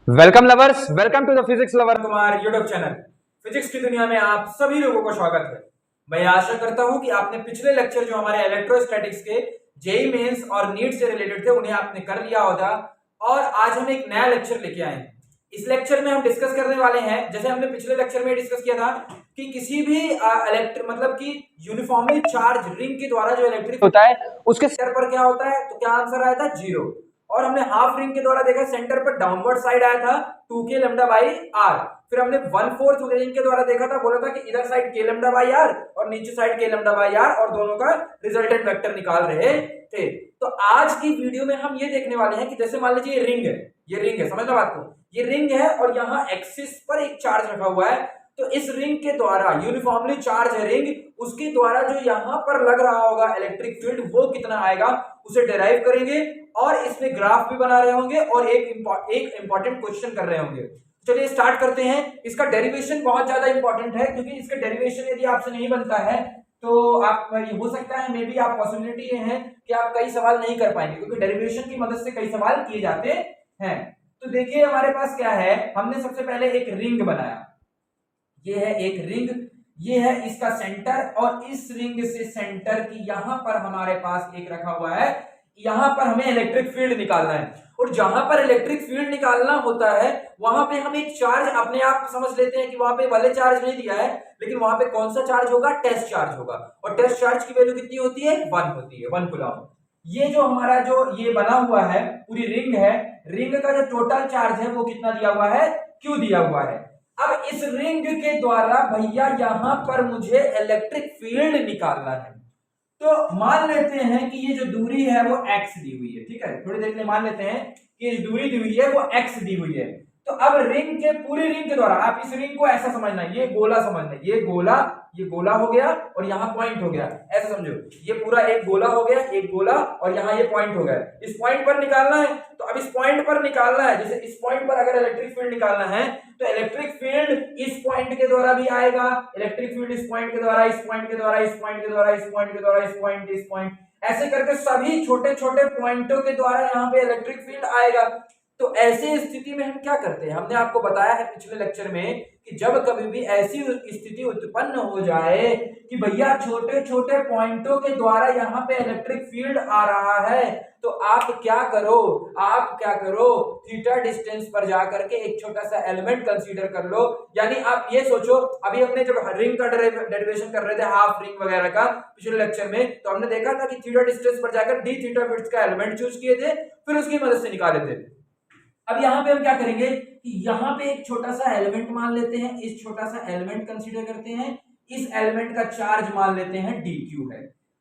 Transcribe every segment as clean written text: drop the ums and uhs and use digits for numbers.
Welcome lovers, welcome to the physics lover Kumar YouTube channel. Physics की दुनिया में आप सभी लोगों को स्वागत है। मैं आशा करता हूं कि आपने पिछले लेक्चर जो हमारे इलेक्ट्रोस्टैटिक्स के जेईई मेंस और नीट से रिलेटेड थे उन्हें आपने कर लिया होगा। और आज हम एक नया लेक्चर लेके आए हैं। इस लेक्चर में हम डिस्कस करने वाले हैं, जैसे हमने पिछले लेक्चर में डिस्कस किया था कि किसी भी इलेक्ट्रिक मतलब कि यूनिफॉर्मली चार्ज रिंग के द्वारा जो इलेक्ट्रिक होता है उसके सेंटर पर क्या होता है, तो क्या आंसर आया था 0। और हमने हाफ रिंग के द्वारा देखा सेंटर पर डाउनवर्ड साइड आया था 2k लैम्डा बाई आर। फिर हमने 1/4 रिंग के द्वारा देखा था, बोला था कि इधर side k lambda by R और नीचे side k lambda by R और दोनों का रिजल्टेंट वेक्टर निकाल रहे थे। तो आज की वीडियो में हम ये देखने वाले हैं कि जैसे मान लीजिए ये रिंग है, ये रिंग है, समझना बात को, ये रिंग है और यहाँ एक्सिस पर एक चार्ज रखा हुआ है। तो इस रिंग के द्वारा यूनिफॉर्मली चार्ज है रिंग, उसके द्वारा जो यहां पर लग रहा होगा इलेक्ट्रिक फील्ड वो कितना आएगा उसे डिराइव करेंगे और इसमें ग्राफ भी बना रहे होंगे और एक इंपॉर्टेंट क्वेश्चन कर रहे होंगे। चलिए स्टार्ट करते हैं। इसका डेरिवेशन बहुत ज्यादा इंपॉर्टेंट है, क्योंकि इसका डेरिवेशन यदि आपसे नहीं बनता है तो आप ये हो सकता है मे बी आप पॉसिबिलिटी ये है कि आप कई सवाल नहीं कर पाएंगे, क्योंकि डेरिवेशन की मदद से कई सवाल किए जाते हैं। तो देखिए हमारे पास क्या है, हमने सबसे पहले एक रिंग बनाया, ये है एक रिंग, ये है इसका सेंटर और इस रिंग से सेंटर की यहां पर हमारे पास एक रखा हुआ है। यहां पर हमें इलेक्ट्रिक फील्ड निकालना है और जहां पर इलेक्ट्रिक फील्ड निकालना होता है वहां पे हम एक चार्ज अपने आप समझ लेते हैं कि वहां पे वाले चार्ज नहीं दिया है, लेकिन वहां पे कौन सा चार्ज होगा, टेस्ट चार्ज होगा। और टेस्ट चार्ज की वैल्यू कितनी होती है, 1 होती है, 1 कूलम। ये जो हमारा जो ये बना हुआ है पूरी रिंग है, रिंग का जो टोटल चार्ज है वो कितना दिया हुआ है, Q दिया हुआ है। अब इस रिंग के द्वारा भैया यहां पर मुझे इलेक्ट्रिक फील्ड निकालना है। तो मान लेते हैं कि ये जो दूरी है वो x दी हुई है, ठीक है, थोड़ी देर के लिए मान लेते हैं कि ये दूरी दी हुई है वो x दी हुई है। तो अब रिंग के पूरी रिंग के द्वारा आप इस रिंग को ऐसा समझना, ये गोला समझना, ये गोला हो गया और यहाँ पॉइंट हो गया, ऐसा समझो, ये पूरा एक गोला हो गया, एक गोला और यहाँ ये पॉइंट हो गया। इस पॉइंट पर निकालना है, तो अब इस पॉइंट पर निकालना है, जैसे इस पॉइंट पर अगर इलेक्ट्रिक फील्ड निकालना है तो इलेक्ट्रिक फील्ड इस पॉइंट के द्वारा भी आएगा, इलेक्ट्रिक फील्ड इस पॉइंट के द्वारा, इस पॉइंट के द्वारा, इस पॉइंट के द्वारा, इस पॉइंट के द्वारा, इस पॉइंट, ऐसे करके सभी छोटे छोटे पॉइंटों के द्वारा यहाँ पे इलेक्ट्रिक फील्ड आएगा। तो ऐसी स्थिति में हम क्या करते हैं, हमने आपको बताया है पिछले लेक्चर में कि जब कभी भी ऐसी स्थिति उत्पन्न हो जाए कि भैया छोटे छोटे पॉइंटों के द्वारा यहाँ पे इलेक्ट्रिक फील्ड आ रहा है, तो आप क्या करो, थीटा डिस्टेंस पर जाकर के एक छोटा सा एलिमेंट कंसीडर कर लो। यानी आप ये सोचो, अभी हमने जब रिंग का डेरिवेशन कर रहे थे हाफ रिंग वगैरह का पिछले लेक्चर में, तो हमने देखा था कि थीटा डिस्टेंस पर जाकर डी थीटा विड्थ का एलिमेंट चूज किए थे, फिर उसकी मदद से निकाले थे। अब यहाँ पे हम क्या करेंगे कि यहाँ पे एक छोटा सा एलिमेंट मान लेते हैं, इस छोटा सा एलिमेंट कंसीडर करते हैं, इस एलिमेंट का चार्ज मान लेते हैं dq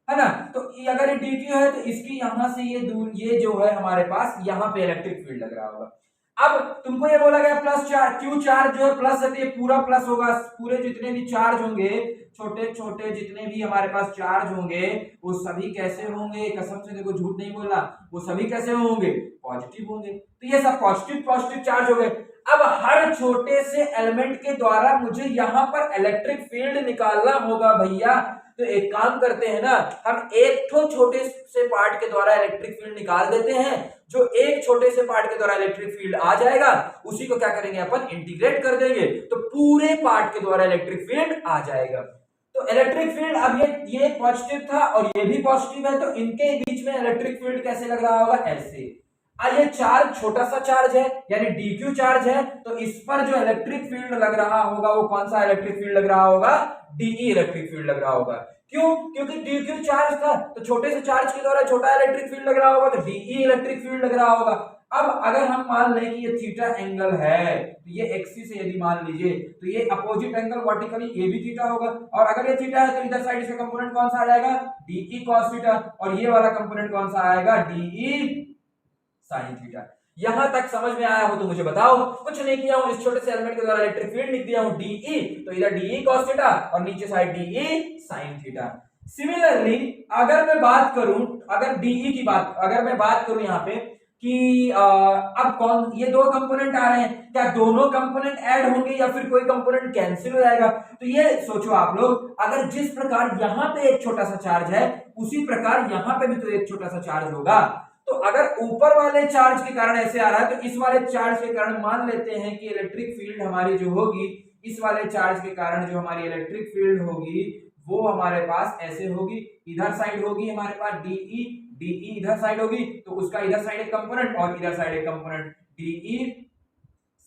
है ना। तो अगर ये dq है तो इसकी यहां से ये दूर, ये जो है हमारे पास यहाँ पे इलेक्ट्रिक फील्ड लग रहा होगा। अब तुमको ये बोला गया प्लस चार्ज, क्यू चार्ज जो है प्लस है तो ये पूरा प्लस होगा, पूरे जितने भी चार्ज होंगे, छोटे छोटे जितने भी हमारे पास चार्ज होंगे वो सभी कैसे होंगे, कसम से देखो झूठ नहीं बोलना, वो सभी कैसे होंगे, पॉजिटिव होंगे। तो ये सब पॉजिटिव पॉजिटिव चार्ज हो गए। अब हर छोटे से एलिमेंट के द्वारा मुझे यहाँ पर इलेक्ट्रिक फील्ड निकालना होगा भैया। तो एक काम करते हैं ना, हम एक तो छोटे से पार्ट के द्वारा इलेक्ट्रिक फील्ड निकाल देते हैं, जो एक छोटे से पार्ट के द्वारा इलेक्ट्रिक फील्ड आ जाएगा उसी को क्या करेंगे अपन, इंटीग्रेट कर देंगे, तो पूरे पार्ट के द्वारा इलेक्ट्रिक फील्ड आ जाएगा। तो इलेक्ट्रिक फील्ड, अब ये पॉजिटिव था और ये भी पॉजिटिव है, तो इनके बीच में इलेक्ट्रिक फील्ड कैसे लग रहा होगा, ऐसे। ये चार्ज छोटा सा चार्ज है यानी dq चार्ज है, तो इस पर जो इलेक्ट्रिक फील्ड लग रहा होगा वो कौन सा इलेक्ट्रिक फील्ड लग रहा होगा, de इलेक्ट्रिक फील्ड लग रहा होगा। क्यों, क्योंकि dq चार्ज था तो छोटे से चार्ज के द्वारा छोटा इलेक्ट्रिक फील्ड लग रहा होगा, तो de इलेक्ट्रिक फील्ड लग रहा होगा। अब अगर हम मान लें कि ये थीटा एंगल है, तो ये एक्सिस से यदि मान लीजिए तो ये अपोजिट एंगल वर्टिकली ये भी थीटा होगा, और अगर ये थीटा है तो इधर साइड इसका कंपोनेंट कौन सा आ जाएगा, de cos थीटा, और ये वाला कंपोनेंट कौन सा आएगा, de साइन थीटा। यहां तक समझ में आया हो तो मुझे बताओ। कुछ नहीं किया हूं, इस छोटे से एलिमेंट के द्वारा इलेक्ट्रिक फील्ड लिख दिया हूं de, तो इधर de cos थीटा और नीचे side de sin theta. Similarly अगर मैं बात करूं, अगर मैं बात करूं यहां पे कि अब कौन, ये दो कंपोनेंट आ रहे हैं, क्या दोनों कंपोनेंट ऐड होंगे या फिर कोई कंपोनेंट कैंसिल हो जाएगा। तो ये सोचो आप लोग, अगर जिस प्रकार यहां पे एक छोटा सा चार्ज है उसी प्रकार यहां पे भी तो एक छोटा सा चार्ज होगा, तो तो अगर ऊपर वाले चार्ज के कारण ऐसे आ रहा है, तो इस वाले चार्ज के कारण मान लेते हैं कि इलेक्ट्रिक फील्ड हमारी जो होगी, इस वाले चार्ज के कारण जो हमारी इलेक्ट्रिक फील्ड होगी वो हमारे पास ऐसे होगी, इधर साइड होगी हमारे पास डीई, डीई इधर साइड होगी, तो उसका इधर साइड एक कंपोनेंट और इधर साइड एक कंपोनेंट डीई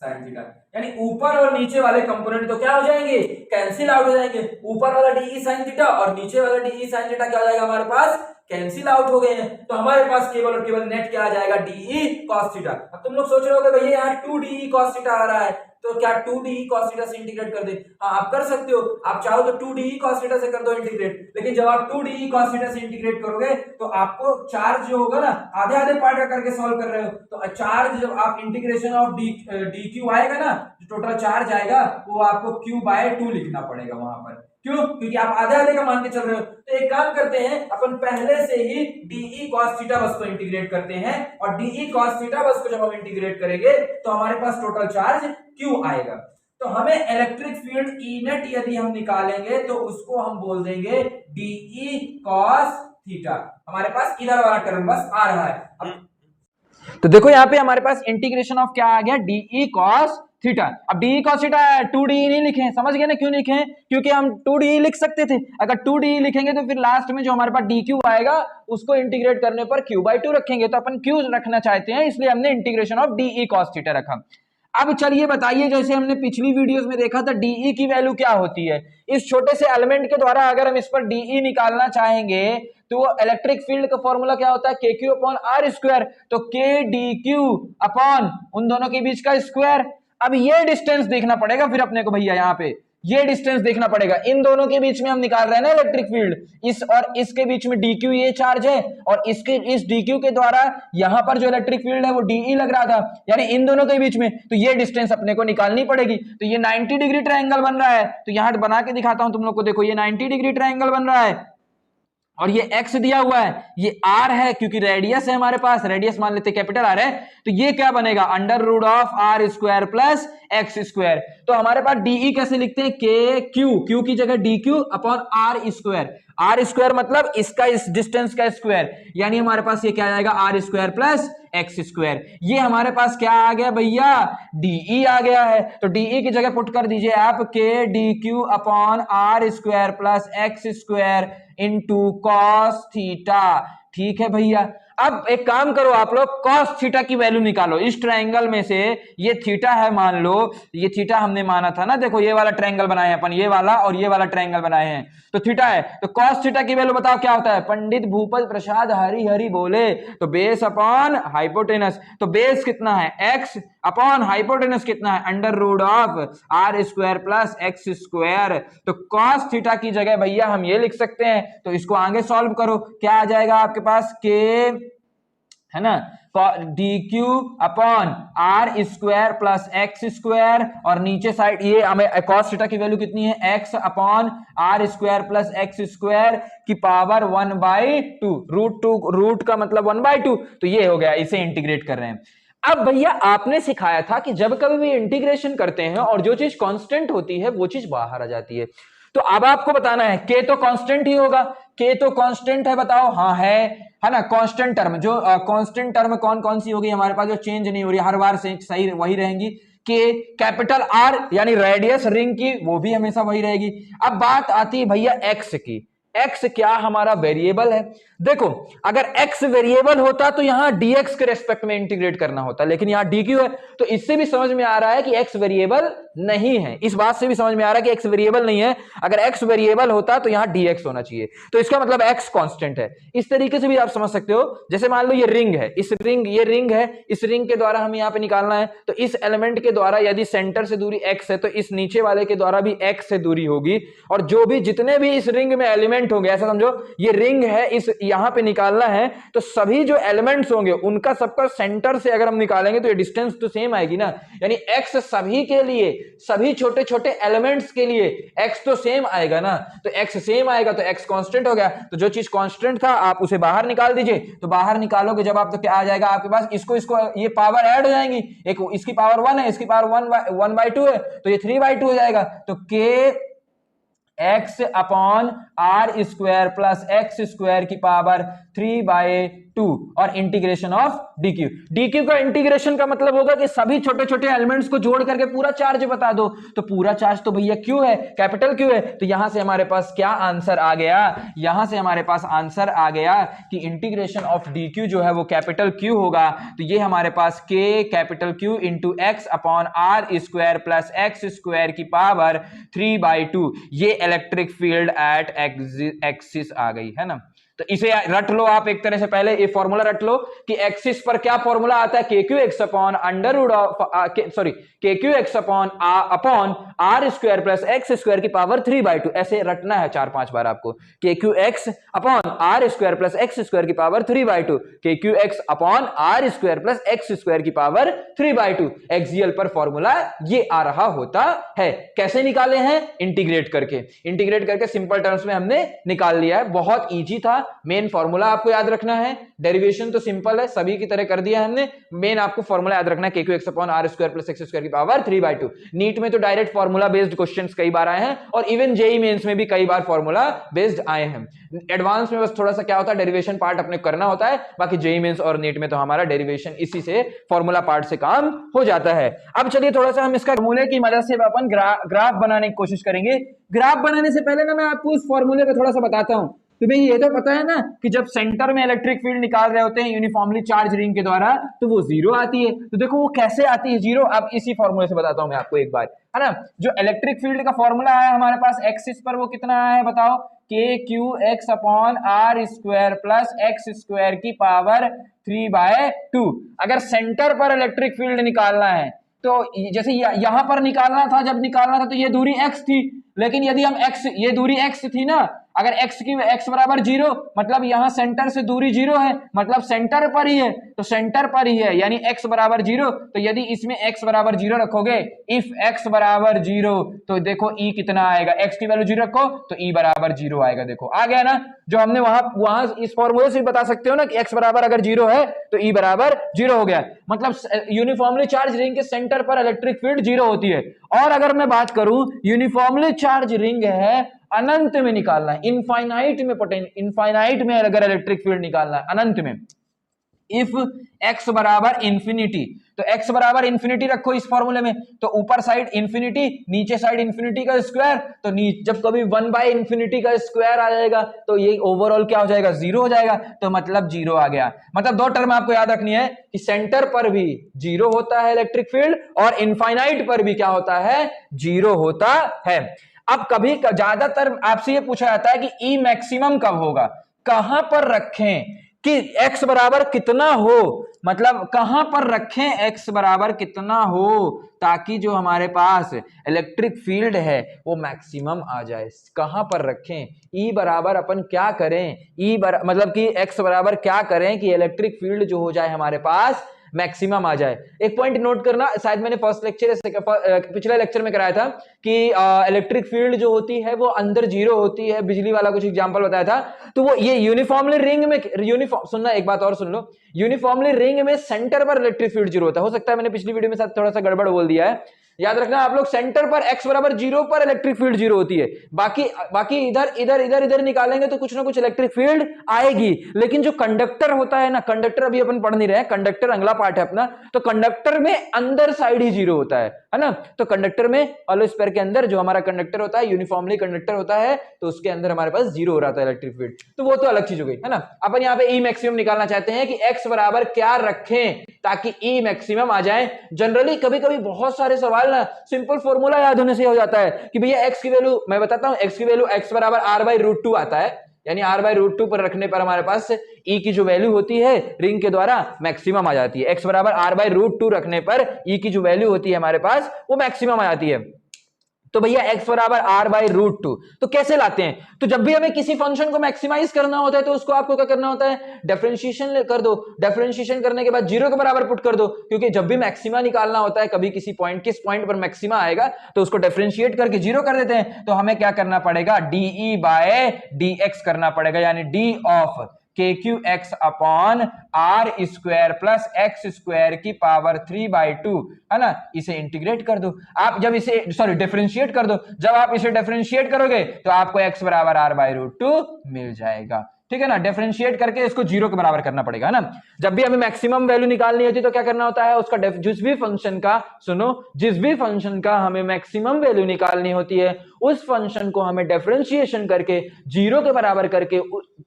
साइन थीटा, यानी ऊपर और नीचे वाले कंपोनेंट तो क्या हो जाएंगे, कैंसिल आउट हो जाएंगे। ऊपर वाला डीई साइन थीटा और नीचे वाला डीई साइन थीटा क्या हो जाएगा हमारे पास, कैंसिल आउट हो गए हैं। तो हमारे पास केवल और केवल नेट क्या आ जाएगा, डीई कॉस थीटा। अब तुम लोग सोच रहे होगे भैया यहाँ 2 डीई कॉस थीटा आ रहा है, तो क्या 2 डीई कॉस थीटा से इंटीग्रेट कर दे? हाँ आप कर सकते हो, आप चाहो तो 2 डीई कॉस थीटा से कर दो इंटीग्रेट, लेकिन जब आप 2 डीई कॉस थीटा से इंटीग्रेट करोगे तो आपको चार्ज जो होगा ना, आधे आधे पार्ट का करके सॉल्व कर रहे हो, तो चार्ज जब आप इंटीग्रेशन ऑफ डी क्यू आएगा ना, जो टोटल चार्ज आएगा वो आपको क्यू बाय 2 लिखना पड़ेगा वहां पर। क्यों? क्योंकि आप आधे आधे का मान के चल रहे हो। तो एक काम करते हैं, अपन पहले से ही डीई कॉस थीटा बस को इंटीग्रेट करते हैं, और डीई कॉस थीटा बस को जब हम इंटीग्रेट करेंगे तो हमारे पास टोटल चार्ज क्यू आएगा। तो हमें इलेक्ट्रिक फील्ड ई नेट यदि हम निकालेंगे तो उसको हम बोल देंगे डीई कॉस थीटा। हमारे पास इधर वाला टर्म बस आ रहा है। अब तो देखो यहाँ पे हमारे पास इंटीग्रेशन ऑफ क्या आ गया, डीई कॉस थीटा। अब डीई कॉस थीटा 2डीई नहीं लिखे, समझ गए ना क्यों लिखे? क्योंकि हम 2डीई लिख सकते थे, अगर 2डीई लिखेंगे तो फिर लास्ट में जो हमारे पास डी क्यू आएगा उसको इंटीग्रेट करने पर क्यू बाई 2 रखेंगे, तो अपन क्यू रखना चाहते हैं, इसलिए हमने integration of dE cos theta रखा। अब चलिए बताइए, जैसे हमने पिछली वीडियोस में देखा था डीई की वैल्यू क्या होती है, इस छोटे से एलिमेंट के द्वारा अगर हम इस पर डीई निकालना चाहेंगे तो इलेक्ट्रिक फील्ड का फॉर्मूला क्या होता है, K Q upon R square, तो के डी क्यू अपॉन उन दोनों के बीच का स्क्वायर। अब ये डिस्टेंस देखना पड़ेगा फिर अपने को भैया, यहाँ पे ये डिस्टेंस देखना पड़ेगा, इन दोनों के बीच में हम निकाल रहे हैं ना इलेक्ट्रिक फील्ड, इस और इसके बीच में dq ये चार्ज है, और इसके इस dq के द्वारा यहां पर जो इलेक्ट्रिक फील्ड है वो de लग रहा था, यानी इन दोनों के बीच में, तो ये डिस्टेंस अपने को निकालनी पड़ेगी। तो ये 90 डिग्री ट्रायंगल बन रहा है, तो यहां बना के दिखाता हूं तुम लोग को, देखो ये 90 डिग्री ट्रायंगल बन रहा है, और ये x दिया हुआ है, ये r है क्योंकि रेडियस है हमारे पास, रेडियस मान लेते कैपिटल R है, तो ये क्या बनेगा, under root of R square plus X square. तो हमारे पास डीई कैसे लिखते हैं, के क्यू, क्यू की जगह D Q upon R square, R square मतलब इसका इस डिस्टेंस का स्क्वायर, यानी हमारे पास ये क्या आएगा, R square plus X square. ये हमारे पास क्या आ गया भैया, डीई आ गया है, तो डीई की जगह पुट कर दीजिए आप K D Q upon R square plus X square into cos theta. ठीक है भैया, अब एक काम करो आप लोग, कॉस थीटा की वैल्यू निकालो इस ट्रायंगल में से, ये थीटा है मान लो, ये थीटा हमने माना था ना, देखो ये वाला ट्रायंगल बनाए हैं अपन, ये वाला और ये वाला ट्रायंगल बनाए हैं, तो थीटा है, तो कॉस थीटा की वैल्यू बताओ क्या होता है, पंडित भूपत प्रसाद हरि हरि बोले, तो बेस अपॉन हाइपोटेनस, तो बेस कितना है x अपॉन हाइपोटेनस कितना है, under root of R square plus X square. तो कॉस थीटा की जगह भैया हम ये लिख सकते हैं, तो इसको आगे सॉल्व करो, क्या आ जाएगा आपके पास, के है ना, D Q upon R square plus X square, और नीचे साइड ये हमें कॉस थीटा की वैल्यू कितनी है, X upon R square plus X square की पावर 1/2, रूट का मतलब 1/2, तो ये हो गया, इसे इंटीग्रेट कर रहे हैं। अब भैया आपने सिखाया था कि जब कभी भी इंटीग्रेशन करते हैं और जो चीज कांस्टेंट होती है वो चीज बाहर आ जाती है, तो अब आपको बताना है के तो कांस्टेंट ही होगा, के तो कांस्टेंट है, बताओ हाँ है ना, कांस्टेंट टर्म, जो कांस्टेंट टर्म कौन कौन सी होगी हमारे पास, जो चेंज नहीं हो रही, हर बार से सही वही रहेंगी, के कैपिटल आर यानी रेडियस रिंग की, वो भी हमेशा वही रहेगी। अब बात आती है भैया एक्स की, एक्स क्या हमारा वेरिएबल है, देखो अगर x वेरिएबल होता तो यहां dx के रेस्पेक्ट में इंटीग्रेट करना होता, लेकिन यहां dq है, तो इससे भी समझ में आ रहा है कि x वेरिएबल नहीं है, इस बात से भी समझ में आ रहा है कि x वेरिएबल नहीं है, अगर x वेरिएबल होता तो यहां dx होना चाहिए, तो इसका मतलब x कांस्टेंट है। इस तरीके से भी आप समझ सकते हो, जैसे मान लो ये रिंग है, ये रिंग है, इस रिंग के द्वारा हमें यहां पे निकालना है, तो इस एलिमेंट के द्वारा यदि सेंटर से दूरी x है तो इस नीचे वाले के द्वारा भी x से दूरी होगी, और जो भी जितने भी इस रिंग में एलिमेंट होंगे, ऐसा समझो ये रिंग है, इस यहां पे निकालना है, तो सभी जो एलिमेंट्स होंगे उनका सबका सेंटर से अगर हम निकालेंगे तो ये डिस्टेंस तो सेम आएगी ना, यानी x सभी के लिए, सभी छोटे छोटे एलिमेंट्स के लिए x तो सेम आएगा ना, तो x सेम आएगा तो x कांस्टेंट हो गया, तो जो चीज कांस्टेंट था आप उसे बाहर निकाल दीजिए, तो बाहर निकालोगे जब आप तो क्या आ जाएगा आपके पास, इसको ये पावर ऐड हो जाएंगी, एक इसकी पावर 1 है, इसकी पावर 1/2 है, तो ये 3/2 हो जाएगा, तो k x upon R square plus X square की पावर 3/2 2 और इंटीग्रेशन ऑफ dq। dq का इंटीग्रेशन का मतलब होगा कि सभी छोटे छोटे एलिमेंट्स को जोड़ करके पूरा चार्ज बता दो। तो पूरा चार्ज तो भैया q है, कैपिटल q है। तो यहां से हमारे पास क्या आंसर आ गया, यहां से हमारे पास आंसर आ गया कि इंटीग्रेशन ऑफ dq जो है वो कैपिटल q होगा। तो ये हमारे पास k capital q into X upon R square plus X square की पावर 3/2, ये इलेक्ट्रिक फील्ड एट एक्सिस आ गई है ना। तो इसे रट लो आप एक तरह से, पहले ये फॉर्मूला रट लो कि एक्सिस पर क्या फॉर्मूला आता है, K Q X upon under root of sorry K Q X upon R square plus X square की पावर 3/2। ऐसे रटना है 4-5 बार आपको, K Q X upon R square plus X square की power 3/2, K Q X upon R square plus X square की power 3/2। Axial पर formula ये आ रहा होता है। कैसे निकाले हैं, इंटीग्रेट करके, इंटीग्रेट करके सिंपल टर्म्स में हमने निकाल लिया है। बहुत इजी था। मेन फॉर्मूला आपको याद रखना है, डेरिवेशन तो सिंपल है, सभी की तरह कर दिया हमने। मेन आपको फॉर्मूला याद रखना है, K Q X upon R square plus X square की पावर 3/2। नीट में तो डायरेक्ट फॉर्मूला बेस्ड क्वेश्चंस कई बार आए हैं और इवन जेई मेंस में भी कई बार फॉर्मूला बेस्ड आए हैं। एडवांस में बस थोड़ा सा क्या होता है, डेरिवेशन पार्ट अपने करना होता है, बाकी जेई मेंस और नीट में तो हमारा डेरिवेशन इसी से फॉर्मूला पार्ट से काम हो जाता है। अब चलिए थोड़ा सा हम इसका फॉर्मूले की मदद से अपन ग्राफ बनाने की कोशिश करेंगे। ग्राफ बनाने से पहले ना मैं आपको उस फॉर्मूले को थोड़ा सा बताता हूं। तुम्हें ये तो पता है ना कि जब सेंटर में इलेक्ट्रिक फील्ड निकाल रहे होते हैं यूनिफॉर्मली चार्ज रिंग के द्वारा, तो वो जीरो आती है। तो देखो वो कैसे आती है जीरो, अब इसी फॉर्मूले से बताता हूं मैं आपको एक बार, है ना। जो इलेक्ट्रिक फील्ड का फॉर्मूला है हमारे पास, एक्सिस पर वो कितना आया है बताओ, K Q X upon R square plus X square की पावर 3/2। अगर सेंटर पर इलेक्ट्रिक फील्ड निकालना है तो जैसे यहां पर निकालना था, जब निकालना था तो ये दूरी x थी, लेकिन यदि हम x, ये दूरी x थी ना, अगर x बराबर 0 मतलब यहां सेंटर से दूरी 0 है, मतलब सेंटर पर ही है, तो सेंटर पर ही है यानी x बराबर 0। तो यदि इसमें x बराबर 0 रखोगे, इफ x बराबर 0, तो देखो e कितना आएगा, x की वैल्यू 0 रखो तो e बराबर 0 आएगा। देखो आ गया ना, जो हमने वहां इस फॉर्मूले से बता सकते हो ना कि x बराबर अगर 0 है तो e बराबर 0 हो गया। मतलब यूनिफॉर्मली चार्ज रिंग के सेंटर पर इलेक्ट्रिक फील्ड 0 होती है। और अगर मैं बात करूं, यूनिफॉर्मली चार्ज रिंग है, अनंत में निकालना है, इनफाइनाइट में अगर इलेक्ट्रिक फील्ड निकालना है, अनंत में, इफ x बराबर इंफिनिटी, तो x बराबर इंफिनिटी रखो इस फॉर्मूले में, तो ऊपर साइड इंफिनिटी, नीचे साइड इंफिनिटी का स्क्वायर, तो जब कभी 1/इंफिनिटी का स्क्वायर आ जाएगा तो ये ओवरऑल क्या हो जाएगा, 0 हो जाएगा। तो मतलब 0 आ गया। मतलब दो टर्म आपको याद रखनी है कि सेंटर पर भी 0 होता है इलेक्ट्रिक फील्ड और इनफाइनाइट पर भी क्या होता है, 0 होता है। अब कभी ज्यादातर आपसे ये पूछा जाता है कि ई मैक्सिमम कब होगा, कहां पर रखें कि x बराबर कितना हो, मतलब कहां पर रखें x बराबर कितना हो ताकि जो हमारे पास इलेक्ट्रिक फील्ड है वो मैक्सिमम आ जाए। कहां पर रखें, E बराबर अपन क्या करें, मतलब कि x बराबर क्या करें कि इलेक्ट्रिक फील्ड जो हो जाए हमारे पास मैक्सिमम आ जाए। एक पॉइंट नोट करना, शायद मैंने फर्स्ट लेक्चर पिछले लेक्चर में कराया था कि इलेक्ट्रिक फील्ड जो होती है वो अंदर 0 होती है, बिजली वाला कुछ एग्जांपल बताया था। तो वो ये यूनिफॉर्मली रिंग में, सुनना एक बात और सुन लो, यूनिफॉर्मली रिंग में सेंटर पर इलेक्ट्रिक फील्ड 0 होता है। हो सकता है मैंने पिछली वीडियो में थोड़ा सा गड़बड़ बोल दिया है, याद रखना आप लोग, सेंटर पर x बराबर 0 पर इलेक्ट्रिक फील्ड 0 होती है, बाकी इधर निकालेंगे तो कुछ ना कुछ इलेक्ट्रिक फील्ड आएगी। लेकिन जो कंडक्टर होता है ना, कंडक्टर अभी अपन पढ़ नहीं रहे हैं, कंडक्टर अगला पार्ट है अपना, तो कंडक्टर में अंदर साइड ही 0 होता है ना। तो कंडक्टर में ऑलो स्फीयर के अंदर जो हमारा कंडक्टर होता है, यूनिफॉर्मली कंडक्टर होता है, तो उसके अंदर हमारे पास 0 हो रहा था इलेक्ट्रिक फील्ड, तो वो तो अलग चीज हो गई, है ना। अपन यहाँ पे ई मैक्सिमम निकालना चाहते हैं कि x बराबर क्या रखें ताकि ई मैक्सिमम आ जाए। जनरली कभी कभी बहुत सारे सवाल ना सिंपल फॉर्मूला याद होने से हो जाता है कि भैया x की वैल्यू, मैं बताता हूं, x की वैल्यू x बराबर r/√2 आता है, यानी r/√2 पर रखने पर हमारे पास e की जो वैल्यू होती है रिंग के द्वारा मैक्सिमम आ जाती है। x बराबर r/√2 रखने पर e की जो वैल्यू होती है हमारे पास वो मैक्सिमम आ जाती है। तो भैया x बराबर r/√2 तो कैसे लाते हैं, तो जब भी हमें किसी फंक्शन को मैक्सिमाइज करना होता है तो उसको आपको क्या करना होता है, डिफरेंशिएशन कर दो, डिफरेंशिएशन करने के बाद 0 के बराबर पुट कर दो, क्योंकि जब भी मैक्सिमा निकालना होता है, कभी किसी पॉइंट, किस पॉइंट पर मैक्सिमा आएगा तो उसको डिफरेंशिएट करके 0 कर देते हैं। तो हमें क्या करना पड़ेगा, dE/dx करना पड़ेगा, यानी d of KQX upon R square plus X square की पावर 3/2, है ना। इसे इंटीग्रेट कर दो आप, जब इसे डिफरेंशिएट कर दो, जब आप इसे डिफरेंशिएट करोगे तो आपको x बराबर r/√2 मिल जाएगा। ठीक है ना, डिफरेंशिएट करके इसको 0 के बराबर करना पड़ेगा ना। जब भी हमें मैक्सिमम वैल्यू निकालनी होती है तो क्या करना होता है, उसका जिस भी फंक्शन का, सुनो, जिस भी फंक्शन का हमें मैक्सिमम वैल्यू निकालनी होती है उस फंक्शन को हमें डिफरेंशिएशन करके 0 के बराबर करके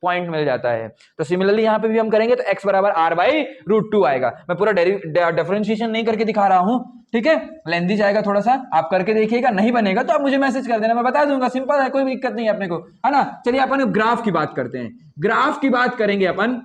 पॉइंट मिल जाता है। तो सिमिलरली यहां पे भी हम करेंगे तो x बराबर r/√2 आएगा। मैं पूरा डिफरेंशिएशन नहीं करके दिखा रहा हूं, ठीक है, लेंदी जाएगा थोड़ा सा, आप करके देखिएगा, नहीं बनेगा तो आप मुझे मैसेज कर देना, मैं बता दूंगा, सिंपल है, कोई भी दिक्कत नहीं है अपने को, है ना। चलिए अपन ग्राफ की बात करते हैं, ग्राफ की बात करेंगे अपन।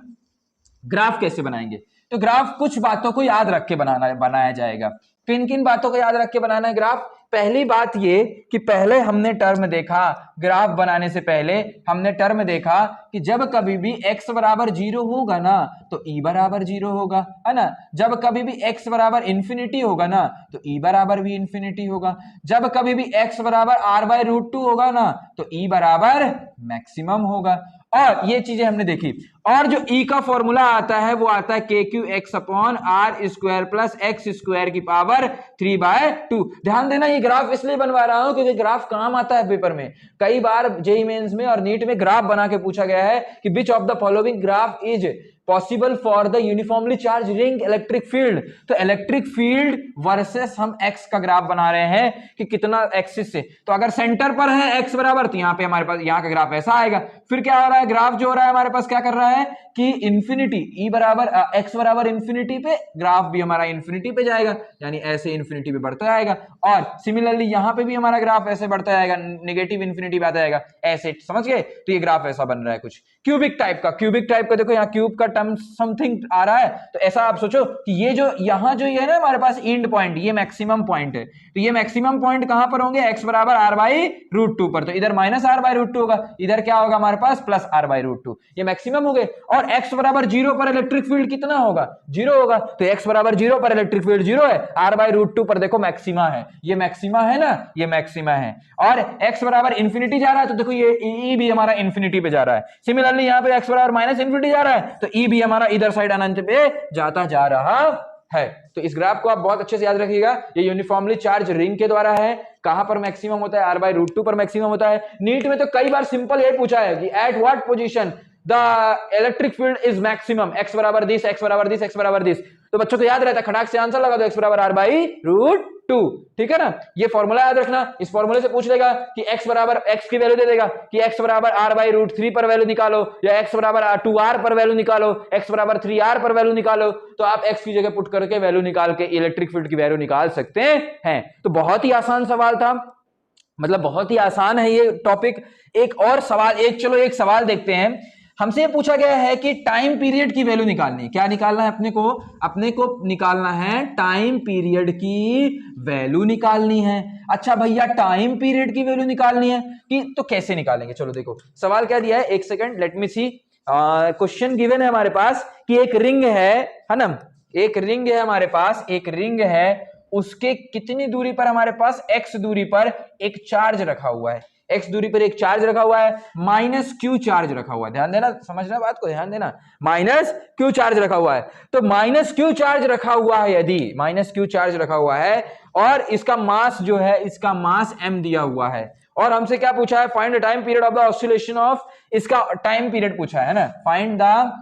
ग्राफ कैसे बनाएंगे, तो ग्राफ कुछ बातों को याद रख के बनाया जाएगा। किन किन बातों को याद रख के बनाना है ग्राफ? पहली बात ये कि पहले हमने टर्म देखा, ग्राफ बनाने से पहले हमने टर्म देखा कि जब कभी भी x बराबर 0 होगा ना तो e बराबर 0 होगा, है ना। जब कभी भी x बराबर इंफिनिटी होगा ना तो e बराबर भी इंफिनिटी होगा। जब कभी भी x बराबर r/√2 होगा ना तो e बराबर मैक्सिमम होगा। और ये चीजें हमने देखी। और जो e का फॉर्मूला आता है वो आता है KQ(x/r² + x² 3/2। ध्यान देना, ये ग्राफ इसलिए बनवा रहा हूं क्योंकि ग्राफ काम आता है पेपर में। कई बार जेईई मेंस में और नीट में ग्राफ बना के पूछा गया है कि which of the following graph is possible for the uniformly charge ring electric field. तो इलेक्ट्रिक फील्ड वर्सेस हम एक्स का ग्राफ बना रहे हैं कि कितना एक्सिस से, तो अगर सेंटर पर है एक्स बराबर तो यहां पे हमारे पास यहाँ का ग्राफ ऐसा आएगा। फिर क्या हो रहा है, ग्राफ जो हो रहा है हमारे पास क्या कर रहा है कि इंफिनिटी ई बराबर एक्स बराबर इंफिनिटी पे, ग्राफ भी हमारा इंफिनिटी पे जाएगा, यानी ऐसे इंफिनिटी पे बढ़ता जाएगा। और सिमिलरली यहां पे भी हमारा ग्राफ ऐसे बढ़ता जाएगा, नेगेटिव इंफिनिटी पे आता जाएगा, ऐसे, समझ गए। तो ये ग्राफ ऐसा बन रहा है कुछ क्यूबिक टाइप का। क्यूबिक टाइप का देखो यहाँ क्यूब का टर्म समथिंग आ रहा है, तो ऐसा आप सोचो कि ये जो यहां जो ये है ना हमारे पास एंड पॉइंट, ये मैक्सिमम पॉइंट है। तो ये मैक्सिमम पॉइंट कहां पर होंगे, x बराबर r/√2 पर। तो इधर -r/√2 होगा, इधर क्या होगा हमारे पास +r/√2, ये मैक्सिमम हो गए। और x बराबर 0 पर इलेक्ट्रिक फील्ड कितना होगा, 0 होगा। तो x बराबर 0 पर इलेक्ट्रिक फील्ड 0 है, r/√2 पर देखो मैक्सिमा है, ये मैक्सिमा है ना, ये मैक्सिमा है। और x बराबर इंफिनिटी जा रहा है तो देखो ये e भी हमारा इंफिनिटी पे जा रहा है। सिमिलरली यहाँ पे x बराबर -इंफिनिटी जा रहा है तो e भी हमारा इधर साइड अनंत पे जाता जा रहा है। तो इस ग्राफ को आप बहुत अच्छे से याद रखिएगा, ये यूनिफॉर्मली चार्ज रिंग के द्वारा है। कहां पर मैक्सिमम होता है, r/√2 पर मैक्सिमम होता है। नीट में तो कई बार सिंपल ये पूछा है कि at what position the electric field is maximum, x बराबर दिस, x बराबर दिस, x बराबर दिस। तो बच्चों को याद रहता है, खटाक से आंसर लगा दो, x बराबर r/√2, ठीक है ना। ये फॉर्मूला याद रखना, इस फॉर्मूले से पूछ लेगा कि x बराबर x की वैल्यू दे देगा कि x बराबर r/√3 पर वैल्यू निकालो, या x बराबर 2r पर वैल्यू निकालो, x बराबर 3r पर वैल्यू निकालो। तो आप x की जगह पुट करके वैल्यू निकाल के इलेक्ट्रिक फील्ड की वैल्यू निकाल सकते हैं। तो बहुत ही आसान सवाल था, मतलब बहुत ही आसान है ये टॉपिक। एक और सवाल, चलो एक सवाल देखते हैं। हमसे पूछा गया है कि टाइम पीरियड की वैल्यू निकालनी है। क्या निकालना है अपने को निकालना है टाइम पीरियड की वैल्यू निकालनी है। अच्छा भैया टाइम पीरियड की वैल्यू निकालनी है कि तो कैसे निकालेंगे, चलो देखो सवाल क्या दिया है, एक सेकंड लेट मी सी। क्वेश्चन गिवन है हमारे पास कि एक रिंग है ना, एक रिंग है हमारे पास, एक रिंग है, उसके कितनी दूरी पर हमारे पास x दूरी पर एक चार्ज रखा हुआ है, x दूरी पर एक चार्ज रखा हुआ है, -q चार्ज रखा हुआ है। ध्यान देना, समझना बात को, ध्यान देना, -q चार्ज रखा हुआ है। तो -q चार्ज रखा हुआ है, यदि -q चार्ज रखा हुआ है और इसका मास जो है, इसका मास m दिया हुआ है, और हमसे क्या पूछा है, find the time period of the oscillation of, इसका टाइम पीरियड पूछा है ना, फाइंड द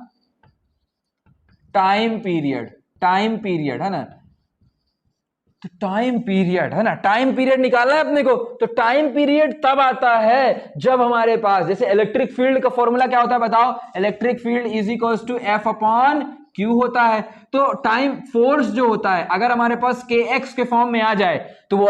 टाइम पीरियड है ना। तो टाइम पीरियड है ना, टाइम पीरियड निकालना है अपने को। तो टाइम पीरियड तब आता है जब हमारे पास, जैसे इलेक्ट्रिक फील्ड का फॉर्मूला क्या होता है बताओ, electric field is equals to F/Q होता है। तो टाइम फोर्स जो होता है अगर हमारे पास kx के फॉर्म में आ जाए तो वो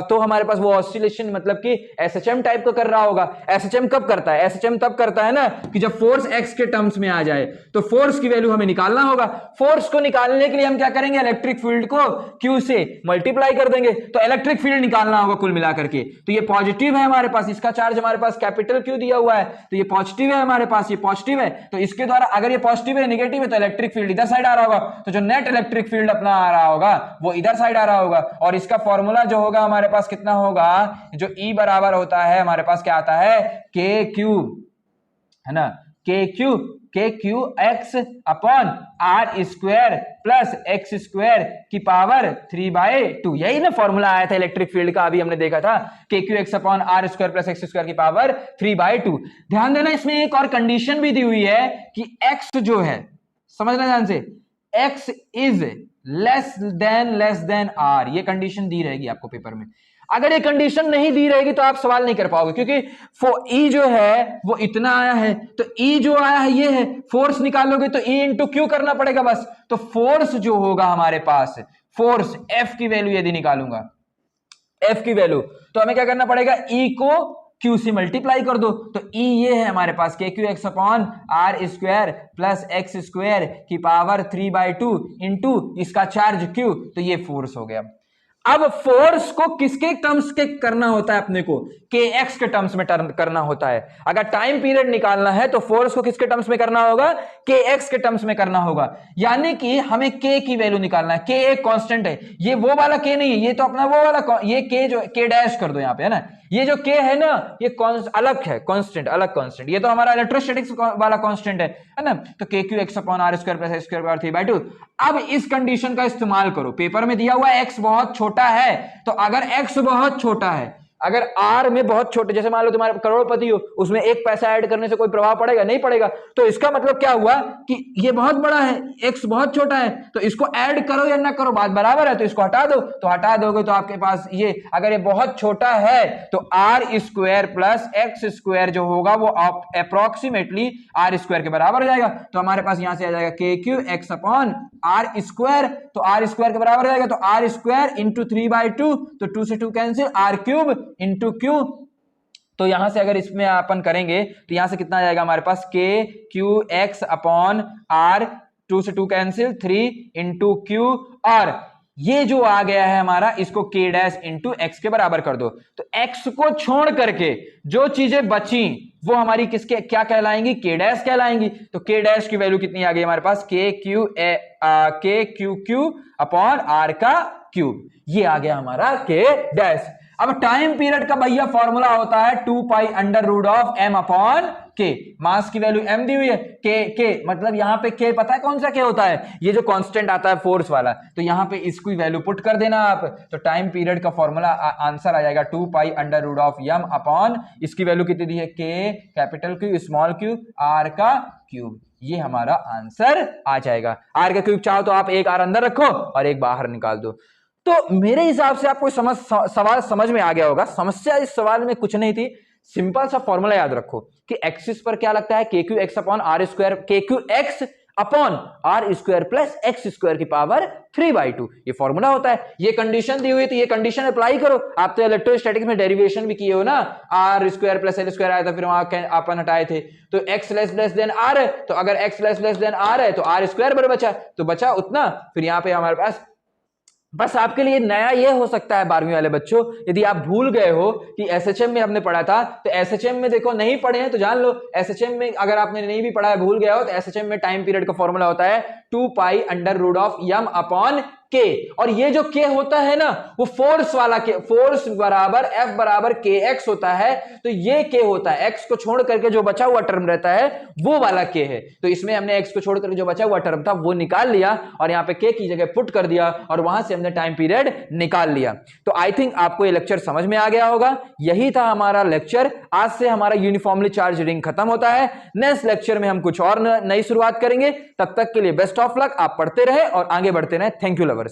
तो हमारे पास वो ऑसिलेशन मतलब कि SHM टाइप का कर रहा होगा। SHM कब करता है, SHM तब करता है ना कि जब फोर्स x के टर्म्स में आ जाए। तो फोर्स की वैल्यू हमें निकालना होगा। फोर्स को निकालने के लिए हम क्या करेंगे, इलेक्ट्रिक फील्ड को q से मल्टीप्लाई कर देंगे। तो इलेक्ट्रिक फील्ड निकालना होगा कुल मिलाकर के। तो ये पॉजिटिव है हमारे पास, इसका चार्ज हमारे पास कैपिटल Q दिया हुआ है, तो ये पॉजिटिव है हमारे पास, ये पॉजिटिव है। तो इसके द्वारा अगर ये पॉजिटिव है नेगेटिव है तो इलेक्ट्रिक फील्ड इधर साइड आ रहा होगा। तो जो नेट इलेक्ट्रिक फील्ड अपना आ रहा होगा वो इधर साइड आ रहा होगा। और इसका फॉर्मूला जो होगा हमारे पास कितना होगा, जो E बराबर होता है हमारे पास क्या आता है, KQ है ना, KQ K Q X upon R square plus X square की पावर 3/2। यही ना फॉर्मूला आया था इलेक्ट्रिक फील्ड का, अभी हमने देखा था, K Q X upon R square plus X square की पावर 3/2। ध्यान देना इसमें एक और कंडीशन भी दी हुई है कि एक्स जो है, समझना ध्यान से, X is less than R, ये कंडीशन दी रहेगी आपको पेपर में। अगर ये कंडीशन नहीं दी रहेगी तो आप सवाल नहीं कर पाओगे, क्योंकि ई जो है वो इतना आया है, तो ई जो आया है ये है, फोर्स निकालोगे तो ई इंटू क्यू करना पड़ेगा बस। तो फोर्स जो होगा हमारे पास, फोर्स एफ की वैल्यू यदि निकालूंगा, एफ की वैल्यू, तो हमें क्या करना पड़ेगा, ई को क्यू से मल्टीप्लाई कर दो। तो ई ये है हमारे पास K Q X upon R square plus X square की पावर 3/2 इंटू इसका चार्ज क्यू, तो ये फोर्स हो गया। अब फोर्स को किसके टर्म्स के करना होता है अपने को, के एक्स के टर्म्स में करना होता है। अगर टाइम पीरियड निकालना है तो फोर्स को किसके टर्म्स में करना होगा, के एक्स के टर्म्स में करना होगा। यानी कि हमें के की वैल्यू निकालना है। के एक कांस्टेंट है, ये वो वाला के नहीं है, ये तो अपना वो वाला, ये के जो के डैश कर दो यहां पे, है ना, ये जो के है ना ये अलग है, कांस्टेंट, अलग कांस्टेंट, ये तो हमारा इलेक्ट्रोस्टैटिक्स वाला कांस्टेंट है ना। तो K Q X upon R square plus X square power 3/2। अब इस कंडीशन का इस्तेमाल करो, पेपर में दिया हुआ एक्स बहुत छोटा है, तो अगर एक्स बहुत छोटा है, अगर आर में बहुत छोटे, जैसे मान लो तुम्हारे करोड़पति हो, उसमें 1 पैसा ऐड करने से कोई प्रभाव पड़ेगा, नहीं पड़ेगा। तो इसका मतलब क्या हुआ कि ये बहुत बड़ा है, एक्स बहुत छोटा है, तो इसको ऐड करो या ना करो बात बराबर है, तो इसको हटा दो। तो हटा दोगे तो आपके पास ये, अगर ये बहुत छोटा है तो R square plus X square जो होगा वो अप्रोक्सीमेटली आर स्क्वायर के बराबर हो जाएगा। तो हमारे पास यहां से आ जाएगा K Q X upon R square, तो आर स्क्वायर के बराबर हो जाएगा, तो आर स्क्वायर इंटू 3/2, तो 2 से 2 cancel, R cube into Q. तो यहां से अगर इसमें अपन करेंगे तो यहां से कितना आ जाएगा हमारे पास, K Q X upon are, 2 से 2 कैंसिल, 3 इंटू क्यू, और ये जो आ गया है हमारा, इसको के डैश इंटू एक्स के बराबर कर दो। तो एक्स को छोड़ करके जो चीजें बची वो हमारी किसके क्या कहलाएंगी, के डैश कहलाएंगी। तो के डैश की वैल्यू कितनी आ गई हमारे पास, K Q Q upon are का क्यूब, ये आ गया हमारा के डैश। अब टाइम पीरियड का भैया फॉर्मूला होता है 2 pi under root of M upon K. Mass की वैल्यू एम दी हुई है, के मतलब यहां पे के पता है कौन सा के होता है, ये जो कांस्टेंट आता है फोर्स वाला, तो यहां पे इसकी वैल्यू पुट कर देना आप। तो टाइम पीरियड का फॉर्मूला आंसर आ जाएगा 2 pi under root of M upon, इसकी वैल्यू कितनी दी है, K capital Q small Q R का क्यूब, ये हमारा आंसर आ जाएगा। आर का क्यूब चाहो तो आप एक आर अंदर रखो और एक बाहर निकाल दो। तो मेरे हिसाब से आपको सवाल समझ में आ गया होगा। समस्या इस सवाल में कुछ नहीं थी, सिंपल सा फॉर्मूला याद रखो कि एक्सिस पर क्या लगता है, K Q X upon R square, K Q X upon R square plus X square की पावर 3/2, ये फॉर्मूला होता है। ये कंडीशन दी हुई, तो ये कंडीशन अप्लाई करो। आप तो इलेक्ट्रोस्टैटिक्स में डेरिवेशन भी किए हो ना, R square plus L square आया था, फिर वहां अपन हटाए थे, तो एक्स लेस देन आर है, तो अगर एक्स लेस देन आर है तो आर स्क्वायर पर बचा, तो बचा उतना। फिर यहां पे हमारे पास बस आपके लिए नया ये हो सकता है 12वीं वाले बच्चों, यदि आप भूल गए हो कि एसएचएम में हमने पढ़ा था, तो एसएचएम में देखो नहीं पढ़े हैं तो जान लो, एसएचएम में अगर आपने नहीं भी पढ़ा है, भूल गया हो, तो एसएचएम में टाइम पीरियड का फॉर्मूला होता है 2 pi under root of M upon K. और ये जो के होता है ना वो फोर्स वाला के, फोर्स बराबर एफ बराबर के एक्स होता है, तो ये के होता है, एक्स को छोड़ करके जो बचा हुआ टर्म रहता है वो वाला के है। तो इसमें हमने एक्स को छोड़ करके जो बचा हुआ टर्म था वो निकाल लिया और यहाँ पे के की जगह पुट कर दिया और वहां से हमने टाइम पीरियड निकाल लिया। तो आई थिंक आपको ये लेक्चर समझ में आ गया होगा। यही था हमारा लेक्चर। आज से हमारा यूनिफॉर्मली चार्ज रिंग खत्म होता है। नेक्स्ट लेक्चर में हम कुछ और नई शुरुआत करेंगे। तब तक के लिए बेस्ट ऑफ लक। आप पढ़ते रहे और आगे बढ़ते रहे। Thank you lovers.